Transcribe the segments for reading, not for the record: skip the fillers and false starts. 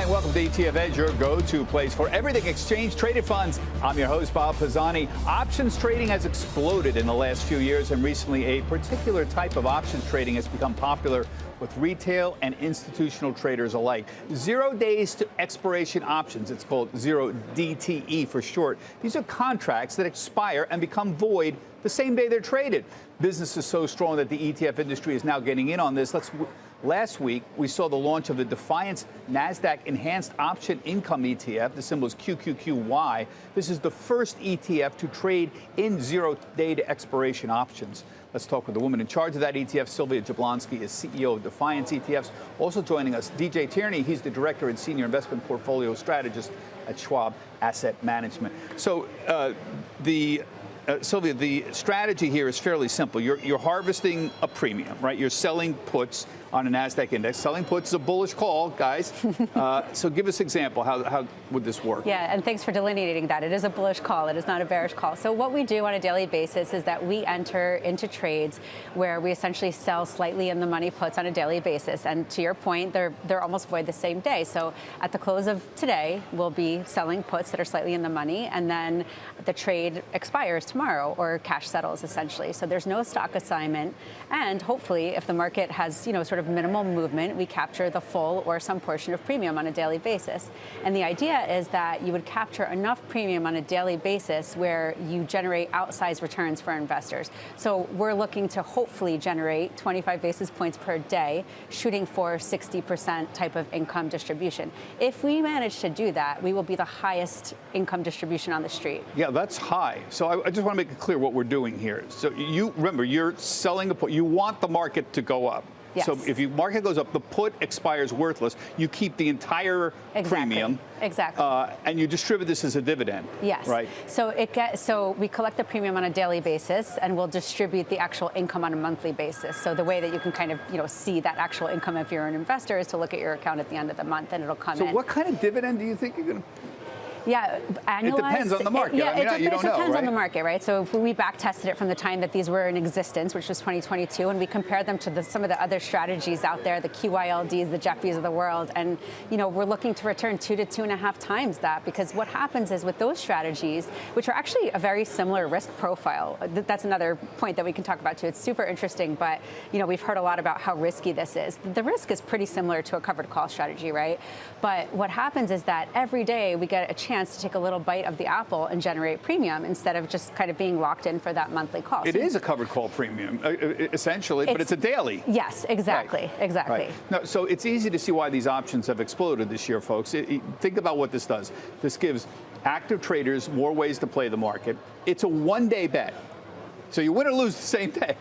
And welcome to ETF Edge, your go-to place for everything exchange-traded funds. I'm your host, Bob Pisani. Options trading has exploded in the last few years, and recently a particular type of options trading has become popular with retail and institutional traders alike. 0 days to expiration options, it's called 0DTE for short. These are contracts that expire and become void the same day they're traded. Business is so strong that the ETF industry is now getting in on this. Last week, we saw the launch of the Defiance NASDAQ Enhanced Option Income ETF. The symbol is QQQY. This is the first ETF to trade in 0 day to expiration options. Let's talk with the woman in charge of that ETF. Sylvia Jablonski is CEO of Defiance ETFs. Also joining us, DJ Tierney. He's the director and senior investment portfolio strategist at Schwab Asset Management. So Sylvia, the strategy here is fairly simple. You're harvesting a premium, right? You're selling puts on a NASDAQ index. Selling puts is a bullish call, guys. So give us an example. How would this work? Yeah, and thanks for delineating that. It is a bullish call. It is not a bearish call. So what we do on a daily basis is that we enter into trades where we essentially sell slightly in the money puts on a daily basis. And to your point, they're almost void the same day. So at the close of today, we'll be selling puts that are slightly in the money, and then the trade expires tomorrow or cash settles essentially. So there's no stock assignment, and hopefully if the market has, sort of minimal movement, we capture the full or some portion of premium on a daily basis. And the idea is that you would capture enough premium on a daily basis where you generate outsized returns for investors. So we're looking to hopefully generate 25 basis points per day, shooting for 60% type of income distribution. If we manage to do that, we will be the highest income distribution on the street. Yeah, that's high. So I just want to make it clear what we're doing here. So remember, you're selling a put. You want the market to go up. Yes. So if the market goes up, the put expires worthless. You keep the entire premium. Exactly. And you distribute this as a dividend. Yes. Right. So we collect the premium on a daily basis, and we'll distribute the actual income on a monthly basis. So the way that you can kind of see that actual income if you're an investor is to look at your account at the end of the month, and it'll come in. So what kind of dividend do you think you're going to? Yeah, annualized. It depends on the market. It depends right? on the market, right? So if we back tested it from the time that these were in existence, which was 2022, and we compared them to some of the other strategies out there, the QYLDs, the Jefferies of the world, and we're looking to return 2 to 2.5 times that, because what happens is with those strategies, which are actually a very similar risk profile, that's another point that we can talk about too. It's super interesting, but we've heard a lot about how risky this is. The risk is pretty similar to a covered call strategy, right? But what happens is that every day we get a chance to take a little bite of the apple and generate premium instead of just kind of being locked in for that monthly call. It is a covered call premium, essentially, but it's a daily. Yes, exactly, right. exactly. Right. No, so it's easy to see why these options have exploded this year, folks. Think about what this does. This gives active traders more ways to play the market. It's a one-day bet, so you win or lose the same day.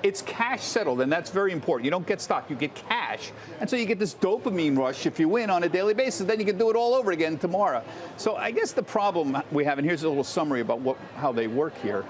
It's cash settled, and that's very important. You don't get stock, you get cash. And so you get this dopamine rush if you win on a daily basis, then you can do it all over again tomorrow. So I guess the problem we have, and here's a little summary about how they work here.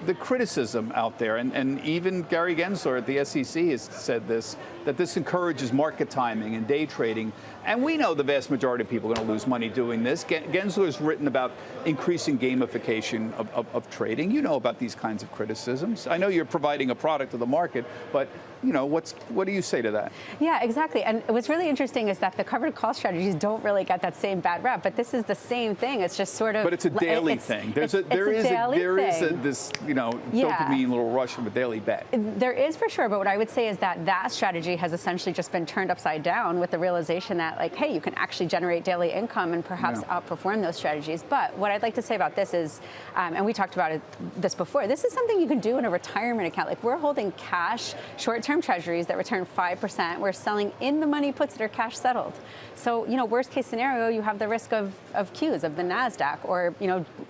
The criticism out there, and even Gary Gensler at the SEC has said this, that this encourages market timing and day trading. And we know the vast majority of people are going to lose money doing this. Gensler's written about increasing gamification of trading. You know about these kinds of criticisms. I know you're providing a product to the market, but what do you say to that? Yeah, exactly. And what's really interesting is that the covered call strategies don't really get that same bad rap, but this is the same thing. It's just sort of. But it's a daily thing. There is this dopamine little rush of a daily bet. There is for sure, but what I would say is that strategy has essentially just been turned upside down with the realization that, hey, you can actually generate daily income and perhaps outperform those strategies. But what I'd like to say about this is, and we talked about this before, this is something you can do in a retirement account. Like, we're holding cash, short-term treasuries that return 5%. We're selling in the money puts that are cash settled. So, worst case scenario, you have the risk of Qs, of the NASDAQ, or,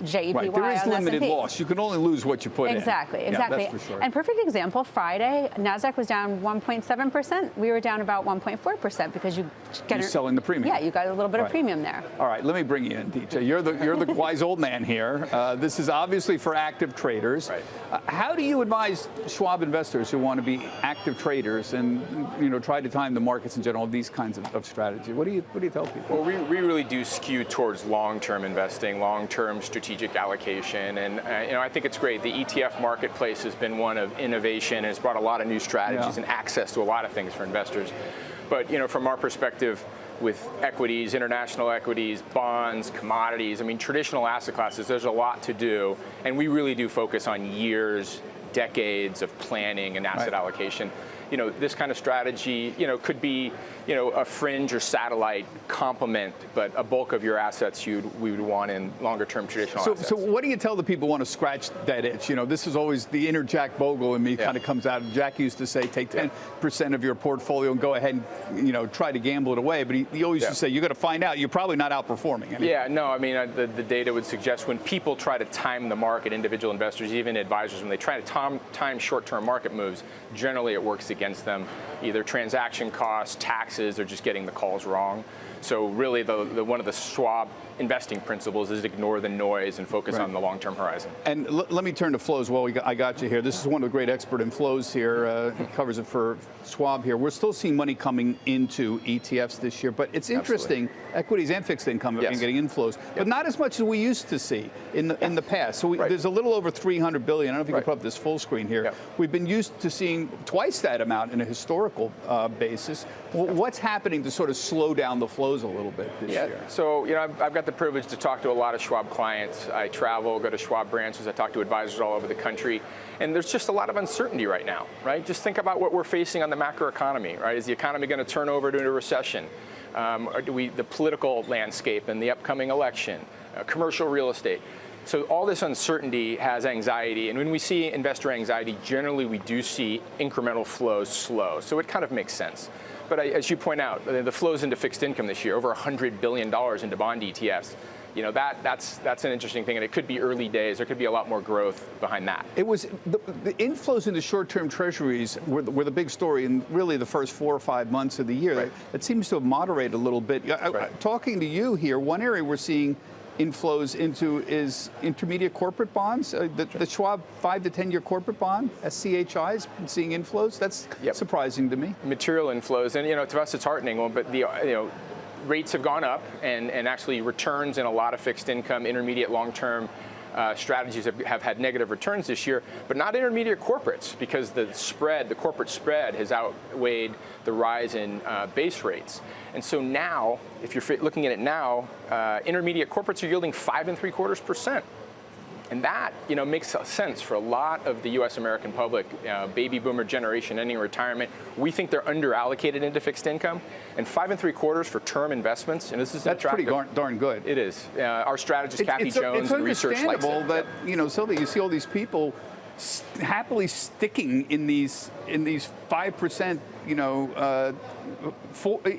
JEPY right. There is limited loss. You can only lose what you put in. Exactly. Yeah, that's for sure. And perfect example, Friday, NASDAQ was down 1.7%. We were down about 1.4% because you're selling the premium. Yeah, you got a little bit of premium there. All right, let me bring you in, DJ. You're the wise old man here. This is obviously for active traders. Right. How do you advise Schwab investors who want to be active active traders and try to time the markets in general, these kinds of strategy. What do you tell people? Well, we really do skew towards long-term investing, long-term strategic allocation, and I think it's great. The ETF marketplace has been one of innovation and it's brought a lot of new strategies and access to a lot of things for investors. But from our perspective, with equities, international equities, bonds, commodities, traditional asset classes, there's a lot to do, and we really do focus on years, decades of planning and asset allocation. This kind of strategy, could be, a fringe or satellite complement, but a bulk of your assets we would want in longer-term traditional assets. So what do you tell the people who want to scratch that itch? This is always the inner Jack Bogle in me kind of comes out. Jack used to say, take 10% of your portfolio and go ahead and try to gamble it away. But he always used to say, you got to find out. You're probably not outperforming anything. Yeah, no, the data would suggest when people try to time the market, individual investors, even advisors, when they try to time short-term market moves, generally it works against them. Either transaction costs, taxes, or just getting the calls wrong. So really, one of the Schwab investing principles is ignore the noise and focus on the long-term horizon. And let me turn to flows. Well, I got you here. This is one of the great expert in flows here. He covers it for Schwab here. We're still seeing money coming into ETFs this year, but it's interesting. Equities and fixed income are getting inflows, but not as much as we used to see in the past. So there's a little over $300 billion. I don't know if you can put up this full screen here. We've been used to seeing twice that amount in a historical basis. What's happening to sort of slow down the flows a little bit this year? So I've got the privilege to talk to a lot of Schwab clients. I travel, go to Schwab branches. I talk to advisors all over the country, and there's just a lot of uncertainty right now. Just think about what we're facing on the macroeconomy. Is the economy going to turn over to a recession? Or the political landscape and the upcoming election, commercial real estate. So all this uncertainty has anxiety, and when we see investor anxiety, generally we do see incremental flows slow. So it kind of makes sense. But as you point out, the flows into fixed income this year, over $100 billion into bond ETFs, that's an interesting thing, and it could be early days. There could be a lot more growth behind that. It was the inflows into short-term treasuries were the big story in really the first 4 or 5 months of the year. That seems to have moderated a little bit. Talking to you here, one area we're seeing inflows into is intermediate corporate bonds. The Schwab 5 to 10 year corporate bond, SCHI, has been seeing inflows. That's surprising to me. Material inflows, and to us it's heartening. But the rates have gone up, and actually returns in a lot of fixed income, intermediate, long-term strategies have had negative returns this year, but not intermediate corporates, because the corporate spread has outweighed the rise in base rates. And so now, if you're looking at it now, intermediate corporates are yielding 5.75%. And that, makes sense for a lot of the U.S. American public, baby boomer generation ending retirement. We think they're underallocated into fixed income, and 5.75% for term investments. And this is that's attractive. Pretty darn good. It is. Our strategist Kathy Jones and research likes it. It's understandable that Sylvia, you see all these people happily sticking in these 5%,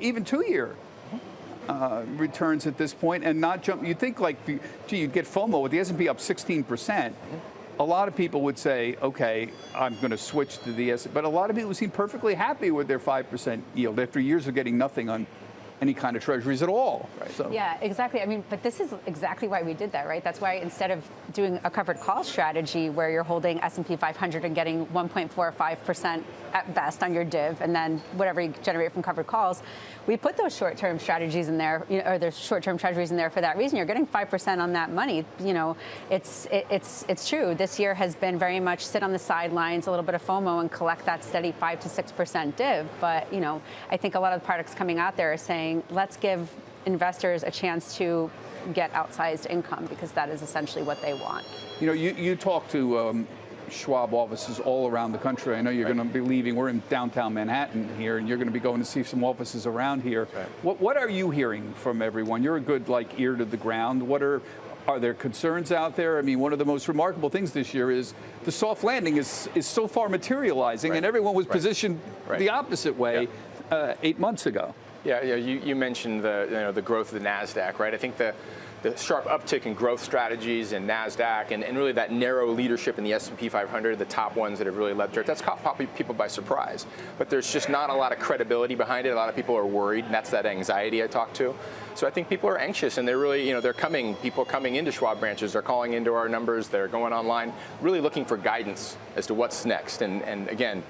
even 2-year. Returns at this point, and not jump. You'd think you'd get FOMO with the S&P up 16%. A lot of people would say, okay, I'm going to switch to the S&P. But a lot of people seem perfectly happy with their 5% yield after years of getting nothing on any kind of treasuries at all. So. Yeah, exactly. But this is exactly why we did that, right? That's why instead of doing a covered call strategy where you're holding S&P 500 and getting 1.45% at best on your div, and then whatever you generate from covered calls, we put those short-term strategies in there, or there's short-term treasuries in there for that reason. You're getting 5% on that money. It's true. This year has been very much sit on the sidelines, a little bit of FOMO, and collect that steady 5 to 6% div. But I think a lot of the products coming out there are saying, let's give investors a chance to get outsized income, because that is essentially what they want. You talk to Schwab offices all around the country. I know you're going to be leaving. We're in downtown Manhattan here, and you're going to be going to see some offices around here. What are you hearing from everyone? You're a good ear to the ground. Are there concerns out there? One of the most remarkable things this year is the soft landing is so far materializing, and everyone was positioned the opposite way 8 months ago. Yeah, you mentioned the growth of the NASDAQ, right? I think the sharp uptick in growth strategies in NASDAQ and really that narrow leadership in the S&P 500, the top ones that have really led, that's caught people by surprise. But there's just not a lot of credibility behind it. A lot of people are worried, and that's that anxiety I talked to. So I think people are anxious, and they're really, people coming into Schwab branches, they're calling into our numbers, they're going online, really looking for guidance as to what's next. And again,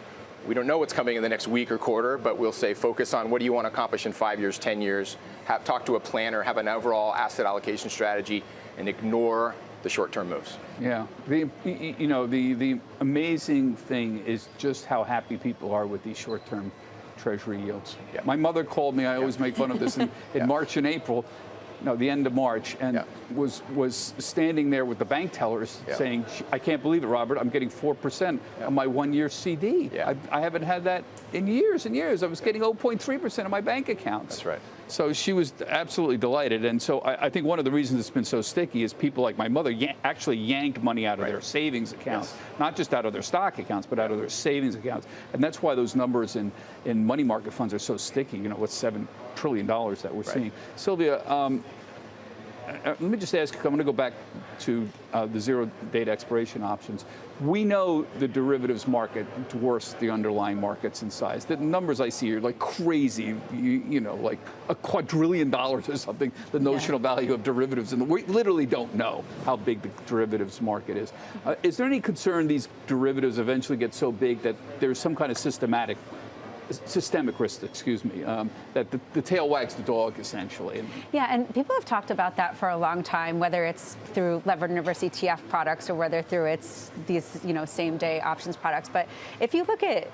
We don't know what's coming in the next week or quarter, but we'll say focus on what do you want to accomplish in 5 years, 10 years, talk to a planner, have an overall asset allocation strategy, and ignore the short-term moves. Yeah, the amazing thing is just how happy people are with these short-term Treasury yields. Yeah. My mother called me, I always make fun of this, in March and April, no, the end of March, and was standing there with the bank tellers saying, I can't believe it, Robert, I'm getting 4% on my 1-year CD. Yeah. I haven't had that in years and years. I was getting 0.3% of my bank accounts. That's right. So she was absolutely delighted. And so I think one of the reasons it's been so sticky is people like my mother actually yanked money out of their savings accounts, not just out of their stock accounts, but out of their savings accounts. And that's why those numbers in money market funds are so sticky, what's $7 trillion that we're seeing. Sylvia, let me just ask you, I'm going to go back to the zero date expiration options. We know the derivatives market dwarfs the underlying markets in size. The numbers I see are like crazy, like $1 quadrillion or something, the notional value of derivatives. And we literally don't know how big the derivatives market is. Is there any concern these derivatives eventually get so big that there's some kind of systemic risk, that the tail wags the dog, essentially? Yeah, and people have talked about that for a long time, whether it's through levered inverse ETF products or whether through these same-day options products. But if you look at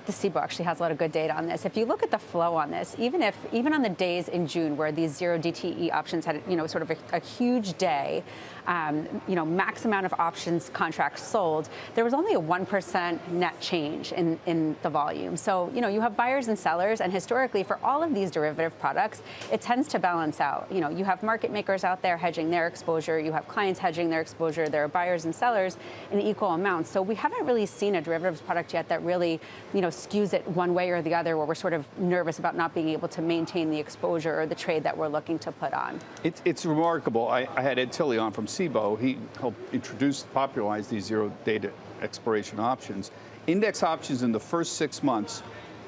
the CBOE actually has a lot of good data on this. If you look at the flow on this, even on the days in June where these zero DTE options had sort of a huge day, max amount of options contracts sold, there was only a 1% net change in the volume. So you have buyers and sellers, and historically for all of these derivative products, it tends to balance out. You have market makers out there hedging their exposure, you have clients hedging their exposure, there are buyers and sellers in equal amounts. So we haven't really seen a derivatives product yet that really skews it one way or the other, where we're sort of nervous about not being able to maintain the exposure or the trade that we're looking to put on. It's remarkable. I had Ed Tilley on from CBOE. He helped popularize these zero date expiration options. Index options in the first 6 months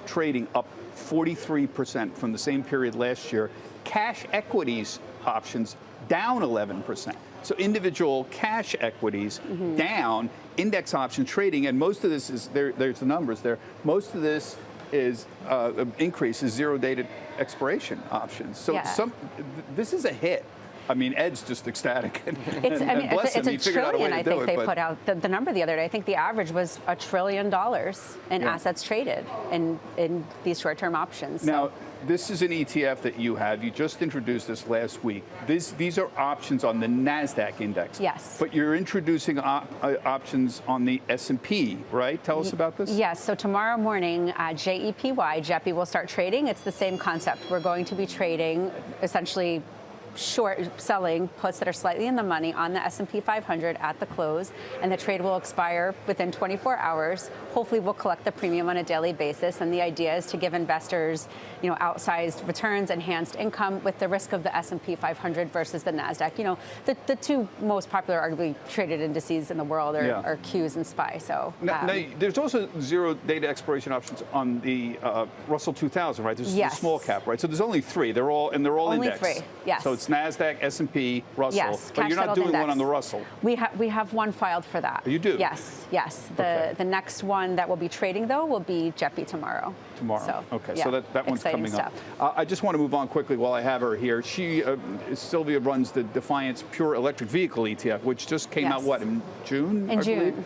trading up 43% from the same period last year. Cash equities options down 11%. So individual cash equities down, index option trading, and most of this is, there's the numbers there, most of this is increase is zero dated expiration options. So this is a hit. I mean, Ed's just ecstatic. It's a trillion, I think they put out the number the other day. I think the average was $1 trillion in assets traded in these short-term options. Now, this is an ETF that you have. You just introduced this last week. These are options on the NASDAQ index. Yes. But you're introducing options on the S&P, right? Tell us about this. Yes. So tomorrow morning, JEPY will start trading. It's the same concept. We're going to be trading essentially short selling puts that are slightly in the money on the S&P 500 at the close, and the trade will expire within 24 hours. Hopefully we'll collect the premium on a daily basis, and the idea is to give investors outsized returns, enhanced income with the risk of the S&P 500 versus the NASDAQ. The two most popular arguably traded indices in the world are Qs and SPY. So now, there's also zero data expiration options on the Russell 2000, right? There's the small cap, right? So there's only 3. They're all only indexed. 3. Yes. So it's NASDAQ, S&P, Russell, but you're not doing one on the Russell. We have one filed for that. You do? Yes. The next one that will be trading, though, will be JEPY tomorrow. So that one's coming up. I just want to move on quickly while I have her here. Sylvia runs the Defiance Pure Electric Vehicle ETF, which just came out, in June? In June,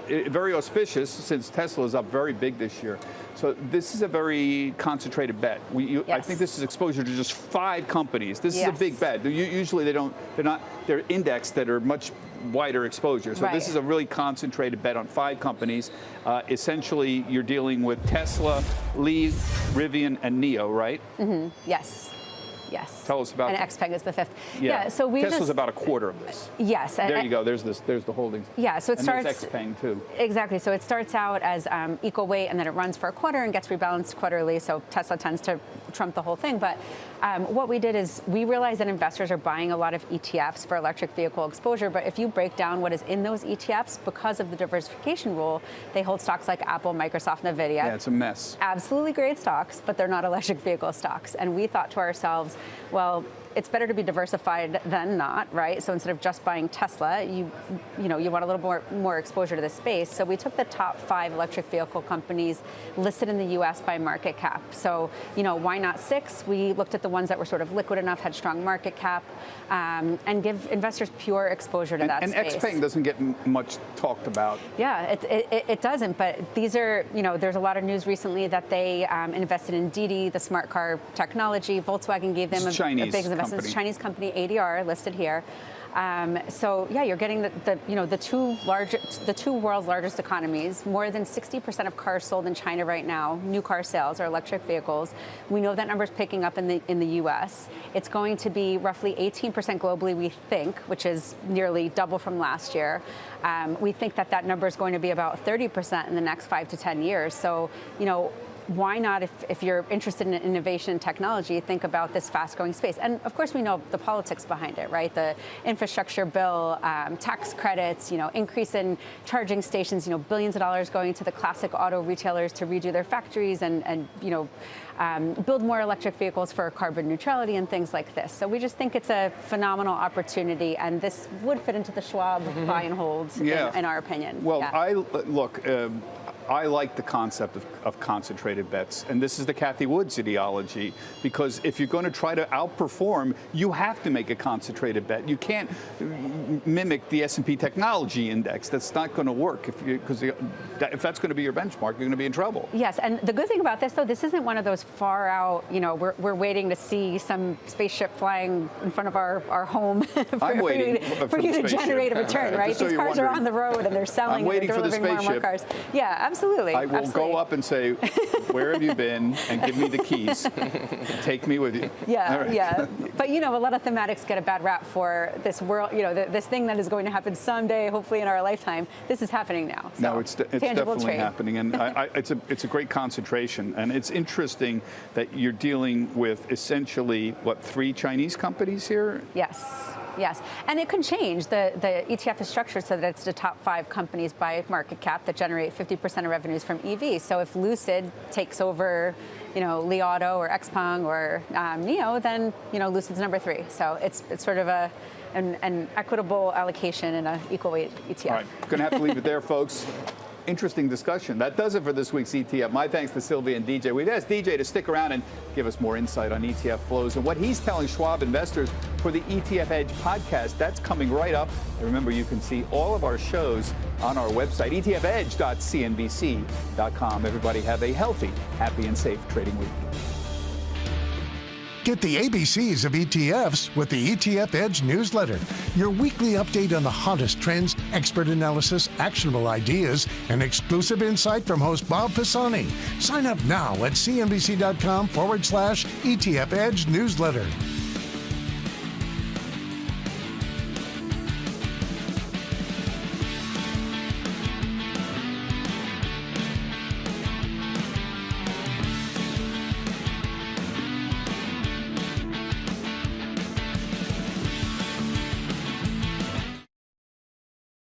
very auspicious, since Tesla is up very big this year. So this is a very concentrated bet. I think this is exposure to just 5 companies. This is a big bet. Usually they're indexed that are much wider exposure. So this is a really concentrated bet on 5 companies. Essentially, you're dealing with Tesla, Lee, Rivian, and NIO, right? Mm-hmm. Yes. Tell us about. And XPeng is the 5th. So Tesla's about a quarter of this. Yes. There you go. There's the holdings. Yeah. So it starts. There's XPeng too. Exactly. So it starts out as equal weight, and then it runs for a quarter and gets rebalanced quarterly. So Tesla tends to trump the whole thing. But what we did is we realized that investors are buying a lot of ETFs for electric vehicle exposure. But if you break down what is in those ETFs, because of the diversification rule, they hold stocks like Apple, Microsoft, NVIDIA. Yeah, it's a mess. Absolutely great stocks, but they're not electric vehicle stocks. And we thought to ourselves, well, it's better to be diversified than not, right? So instead of just buying Tesla, you want a little more exposure to the space. So we took the top 5 electric vehicle companies listed in the U.S. by market cap. So, why not 6? We looked at the ones that were sort of liquid enough, had strong market cap, and give investors pure exposure to that space. And XPeng doesn't get much talked about. Yeah, it doesn't, but these are, there's a lot of news recently that they invested in Didi, the smart car technology. Volkswagen gave them a big investment. It's a Chinese company, ADR, listed here. So yeah, you're getting the two world's largest economies. More than 60% of cars sold in China right now, new car sales, are electric vehicles. We know that number is picking up in the U.S. It's going to be roughly 18% globally, we think, which is nearly double from last year. We think that number is going to be about 30% in the next 5 to 10 years. So, why not, if you're interested in innovation and technology, think about this fast-growing space? And of course, we know the politics behind it, right? The infrastructure bill, tax credits, increase in charging stations, billions of dollars going to the classic auto retailers to redo their factories and build more electric vehicles for carbon neutrality and things like this. So we just think it's a phenomenal opportunity, and this would fit into the Schwab buy and hold, in our opinion. Well, I like the concept of concentrated bets, and this is the Cathie Woods ideology, because if you're going to try to outperform, you have to make a concentrated bet. You can't mimic the S&P Technology Index. That's not going to work, because if that's going to be your benchmark, you're going to be in trouble. Yes, and the good thing about this, though, this isn't one of those far out, we're waiting to see some spaceship flying in front of our home for you to generate a return, right? These cars are on the road and they're selling, and they're delivering more and more cars. Yeah, absolutely. I will go up and say, where have you been? And give me the keys. Take me with you. Yeah, right. Yeah. But, a lot of thematics get a bad rap for this world, this thing that is going to happen someday, hopefully in our lifetime. This is happening now. So, no, it's definitely happening. And it's a great concentration. And it's interesting that you're dealing with essentially, 3 Chinese companies here? Yes, and it can change. The ETF is structured so that it's the top 5 companies by market cap that generate 50% of revenues from EV. So if Lucid takes over, Li Auto or XPeng or NIO, then Lucid's number 3. So it's sort of an equitable allocation in an equal weight ETF. All right, going to have to leave it there, folks. Interesting discussion. That does it for this week's ETF. My thanks to Sylvia and DJ. We've asked DJ to stick around and give us more insight on ETF flows and what he's telling Schwab investors for the ETF Edge podcast. That's coming right up. And remember, you can see all of our shows on our website, etfedge.cnbc.com. Everybody have a healthy, happy, and safe trading week. Get the ABCs of ETFs with the ETF Edge newsletter. Your weekly update on the hottest trends, expert analysis, actionable ideas, and exclusive insight from host Bob Pisani. Sign up now at cnbc.com/ETF Edge newsletter.